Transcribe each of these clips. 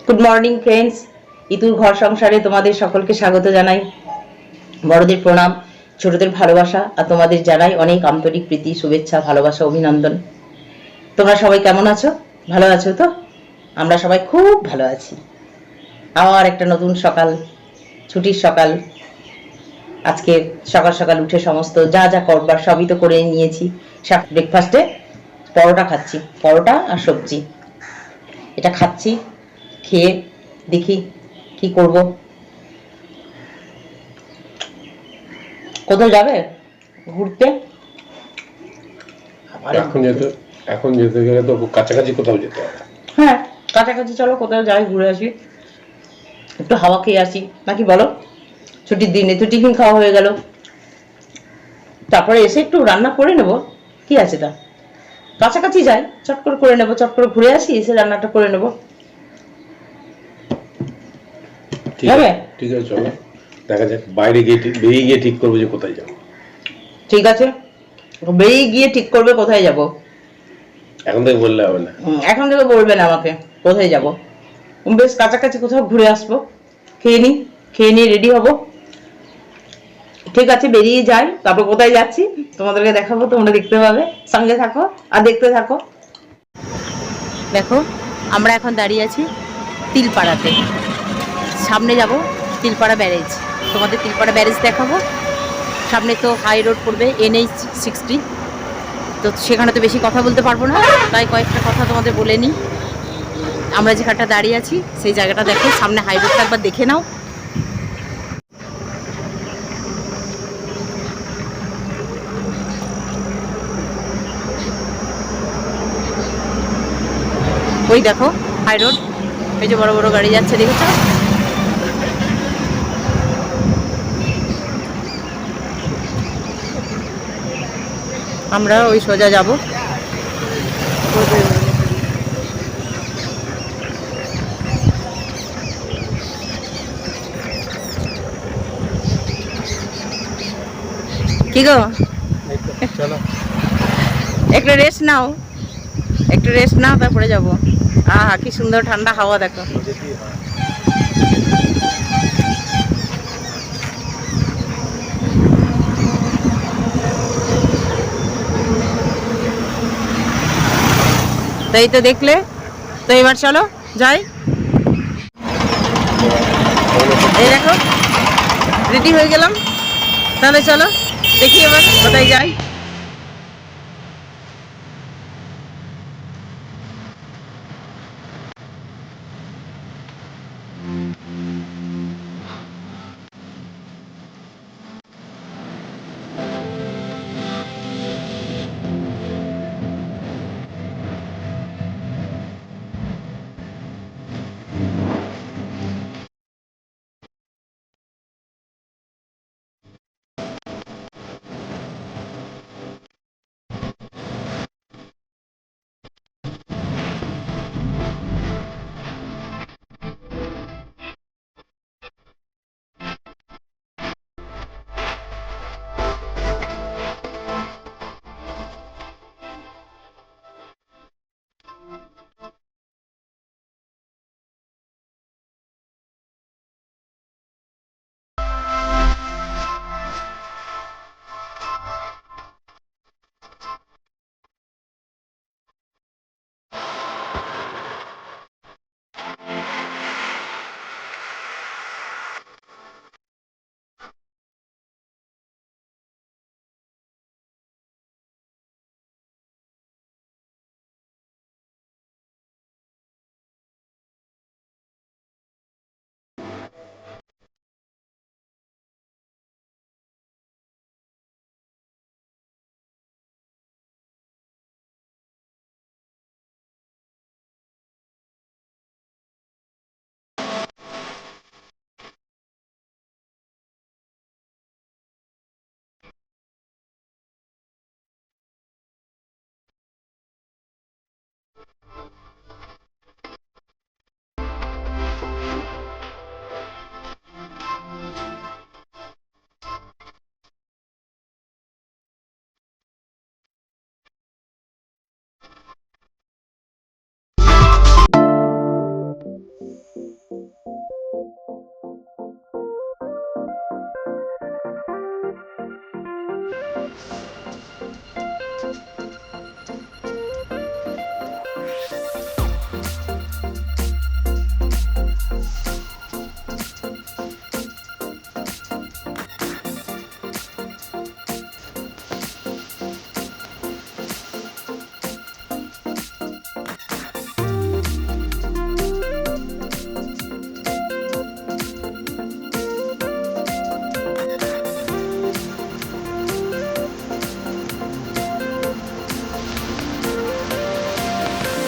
Good morning friends, ইতুর ঘর সংসারে তোমাদের সকলকে স্বাগত জানাই। বড়দের প্রণাম, ছোটদের ভালোবাসা, আর তোমাদের জানাই অনেক আন্তরিক প্রীতি, শুভেচ্ছা, ভালোবাসা, অভিনন্দন। তোমরা সবাই কেমন আছো? ভালো আছো তো? আমরা সবাই খুব ভালো আছি। আবার একটা নতুন সকাল, ছুটির সকাল। আজকে সকাল সকাল উঠে সমস্ত যা যা করবার সবই তো করে নিয়েছি। ব্রেকফাস্টে পরোটা খাচ্ছি, পরোটা আর সবজি। এটা খাচ্ছি, খেয়ে দেখি কি করব। কোথাও যাবে ঘুরতে? এখন যেতে গেলে তো কাছাকাছি কোথাও যেতে হবে। হ্যাঁ, কাছাকাছি চলো কোথাও যাই, ঘুরে আসি, একটু হাওয়া খেয়ে আসি, নাকি বলো? ছুটির দিনে তো টিফিন খাওয়া হয়ে গেল, তারপরে এসে একটু রান্না করে নেব, কি আছে তা? কাছাকাছি যাই, চট করে করে নেবো, চট করে ঘুরে আসি, এসে রান্নাটা করে নেবো। ঠিক আছে চলো, দেখা যাক। বেরিয়ে গিয়ে ঠিক করবো যে কোথায় যাবো। ঠিক আছে, বেরিয়ে গিয়ে ঠিক করবে কোথায় যাব। এখন থেকে বললে হবে না। এখন থেকে বলবে না আমাকে কোথায় যাব। বেশ কাছাকাছি কোথাও ঘুরে আসবো, খেয়ে নিয়ে রেডি হব। ঠিক আছে, বেরিয়ে যাই, তারপর কোথায় যাচ্ছি তোমাদেরকে দেখাবো, তোমরা দেখতে পাবে। সঙ্গে থাকো আর দেখতে থাকো। দেখো, আমরা এখন দাঁড়িয়ে আছি তিলপাড়াতে। সামনে যাব তিলপাড়া ব্যারেজ, তোমাদের তিলপাড়া ব্যারেজ দেখাবো। সামনে তো হাই রোড পড়বে, NH60, তো সেখানে তো বেশি কথা বলতে পারবো না, তাই কয়েকটা কথা তোমাদের বলে নিই। আমরা যেখানটা দাঁড়িয়ে আছি সেই জায়গাটা দেখো, সামনে হাই রোডটা একবার দেখে নাও। ওই দেখো হাই রোড, এই যে বড় বড় গাড়ি যাচ্ছে, দেখেছো? আমরা ওই সোজা যাব। কি গো, একটু রেস্ট নাও, একটু রেস্ট নাও, তারপরে যাবো। আহা, কি সুন্দর ঠান্ডা হাওয়া দেখো। তাই তো দেখলে, তো এবার চলো যাই। এই দেখো রেডি হয়ে গেলাম, তাহলে চলো দেখি এবার কোথায় যাই।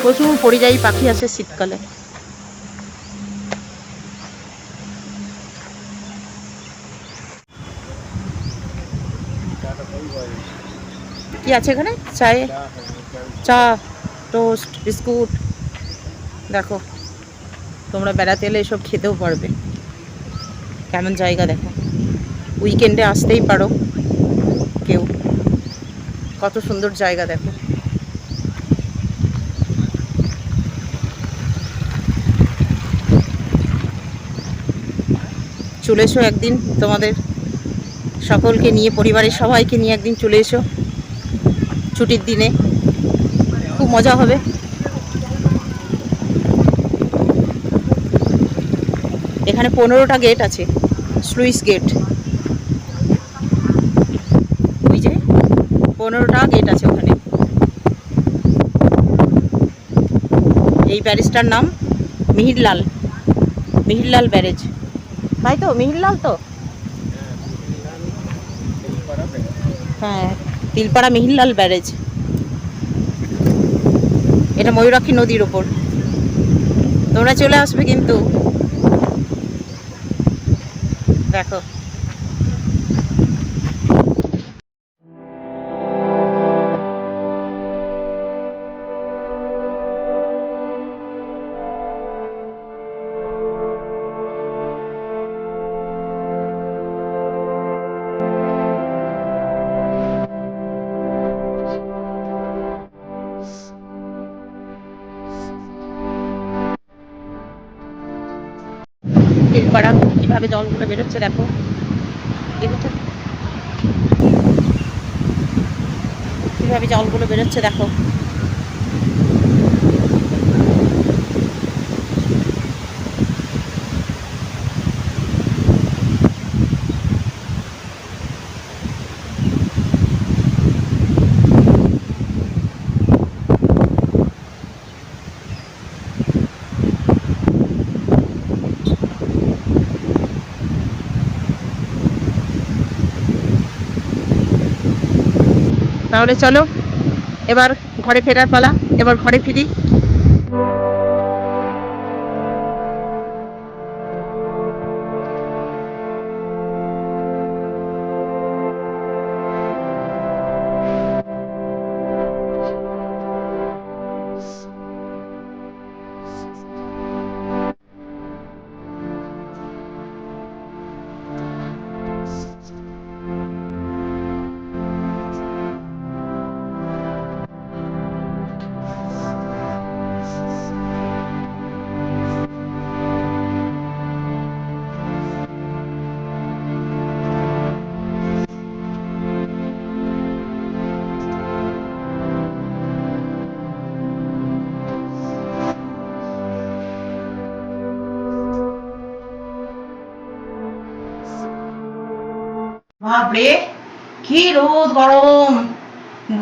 প্রচুর পরিযায়ী পাখি আছে শীতকালে। কি আছে এখানে? চায়ে চা, টোস্ট, বিস্কুট। দেখো তোমরা বেড়াতে এলে এসব খেতেও পারবে। কেমন জায়গা দেখো, উইকেন্ডে আসতেই পারো কেউ। কত সুন্দর জায়গা দেখো। চলে এসো একদিন, তোমাদের সকলকে নিয়ে, পরিবারের সবাইকে নিয়ে একদিন চলে এসো ছুটির দিনে, খুব মজা হবে। এখানে 15টা গেট আছে, স্লুইস গেট। ওই যে 15টা গেট আছে ওখানে। এই ব্যারিজটার নাম মিহিরলাল, মিহিরলাল ব্যারেজ, তাই তো? মিহিরলাল তো, হ্যাঁ, তিলপাড়া মিহিরলাল ব্যারেজ। এটা ময়ূরাক্ষী নদীর ওপর। তোমরা চলে আসবে কিন্তু, দেখো। তিলপাড়া কিভাবে জলগুলো বেরোচ্ছে দেখো, দেখেছো কিভাবে জলগুলো বেরোচ্ছে দেখো। তাহলে চলো এবার ঘরে ফেরার পালা, এবার ঘরে ফিরি। বাপরে কি রোদ গরম,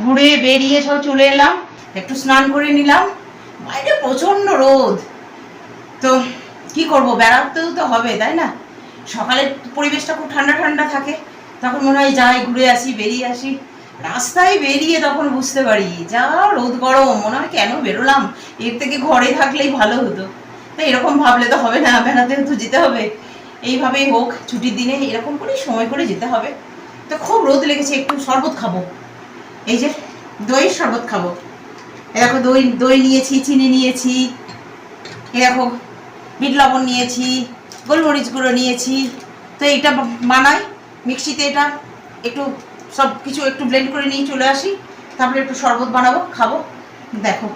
ঘুরে বেরিয়ে সব চলে এলাম, একটু স্নান করে নিলাম। বাইরে প্রচন্ড রোদ, তো কি করব, বেড়াতেও তো হবে তাই না? সকালের পরিবেশটা খুব ঠান্ডা ঠান্ডা থাকে, তখন মনে হয় যাই ঘুরে আসি, বেরিয়ে আসি। রাস্তায় বেরিয়ে তখন বুঝতে পারি যা রোদ গরম, মনে হয় কেন বেরোলাম, এর থেকে ঘরে থাকলেই ভালো হতো। তো এরকম ভাবলে তো হবে না, বেড়াতেও তো যেতে হবে। এইভাবেই হোক, ছুটির দিনে এরকম করে সময় করে যেতে হবে। তো খুব রোদ লেগেছে, একটু শরবত খাবো, এই যে দইয়ের শরবত খাবো। এই দেখো দই দই নিয়েছি, চিনি নিয়েছি, এই দেখো বিট লবণ নিয়েছি, গোলমরিচ গুঁড়ো নিয়েছি। তো এইটা বানাই মিক্সিতে, এটা একটু সব কিছু একটু ব্লেন্ড করে নিয়ে চলে আসি, তারপরে একটু শরবত বানাবো, খাবো। দেখো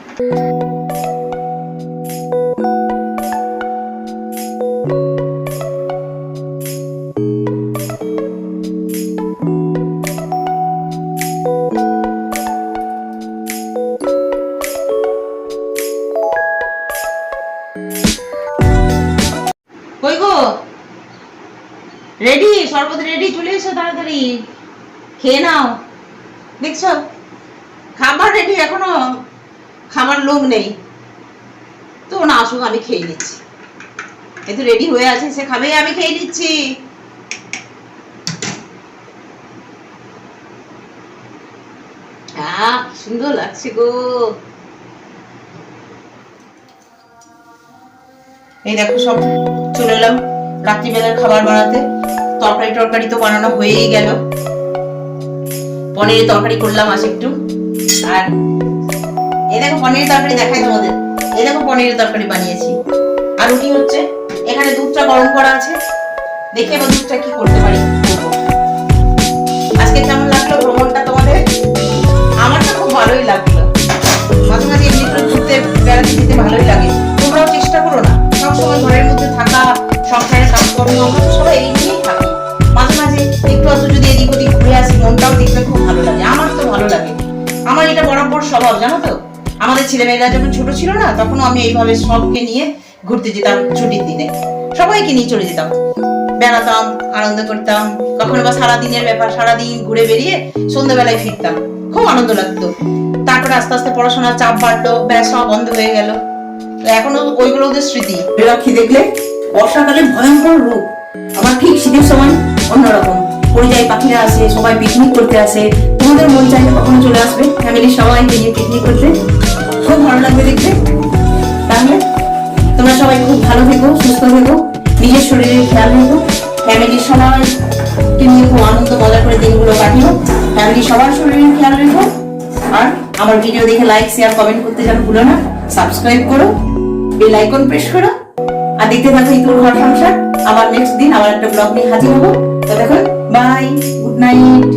কই গো, রেডি শরবত রেডি, চলে এসো তাড়াতাড়ি খেয়ে নাও। দেখছো খাবার রেডি, এখনো খাবার লোক নেই তো, না আসুক আমি খেয়ে নিচ্ছি। এই তো রেডি হয়ে আছে, সে খাবে, আমি খেয়ে নিচ্ছি। কি সুন্দর লাগছে গো। এই দেখো সব চলে এলাম রাত্রিবেলার খাবার বানাতে। তরকারি তো বানানো হয়েই গেল। পনিরের তরকারি করলাম আজ একটু। আর এই দেখো পনিরের তরকারি দেখাই তোমাদের। এই দেখো পনিরের তরকারি বানিয়েছি। আর রুটি হচ্ছে। এখানে দুধটা গরম করা আছে, দেখে এবার দুধটা কি করতে পারি। আজকে কেমন লাগলো ভ্রমণটা তোমাদের? আমার তো খুব ভালোই লাগলো। মাঝে মাঝে এমনি করে ঘুরতে বেড়াতে যেতে ভালোই লাগে। তোমরাও চেষ্টা করো না সবসময় ঘরের মধ্যে থাকা, সংসারের কাজকর্ম, আমরা তো সবাই এই নিয়েই থাকি। মাঝে মাঝে একটু আধটু যদি এদিক ওদিক ঘুরে আসি, মনটাও দেখতে খুব ভালো লাগে। আমার তো ভালো লাগে। আমার এটা বরাবর স্বভাব, জানো তো। আমাদের ছেলেমেয়েরা যখন ছোট ছিল না, তখনও আমি এইভাবে সবকে নিয়ে ঘুরতে যেতাম ছুটির দিনে। সবাইকে নিয়ে চলে যেতাম, বেড়াতাম, আনন্দ করতাম। কখনো বা সারাদিনের ব্যাপার, সারাদিন ঘুরে বেরিয়ে সন্ধ্যাবেলায় ফিরতাম। খুব আনন্দ লাগতো। তারপরে আস্তে আস্তে পড়াশোনার চাপ বাড়লো, ব্যাস সব বন্ধ হয়ে গেল। এখনো ওইগুলো ওদের স্মৃতি। বেলাক্ষী দেখলে বর্ষাকালে ভয়ঙ্কর রূপ, আবার ঠিক শীতের সময় অন্যরকম। পরিযায়ী পাখিরা আসে, সবাই পিকনিক করতে আসে। তোমাদের মন চাইলে কখনো চলে আসবে ফ্যামিলির সবাইকে নিয়ে পিকনিক করতে, খুব ভালো লাগবে দেখতে। তাহলে তোমরা সবাই খুব ভালো থেকো, সুস্থ থেকো, নিজের শরীরের খেয়াল রেখো, ফ্যামিলির সবাইকে নিয়ে খুব আনন্দ মজা করে দিনগুলো কাটিও। ফ্যামিলির সবার শরীরের খেয়াল রেখো। আর আমার ভিডিও দেখে লাইক, শেয়ার, কমেন্ট করতে যেন ভুলো না। সাবস্ক্রাইব করো, বেল আইকন প্রেস করো, আর দেখতে থাকো ইতুর ঘর সংসার। আবার নেক্সট দিন আবার একটা ব্লগ নিয়ে হাজির হবো। ততক্ষণ বাই, গুড নাইট।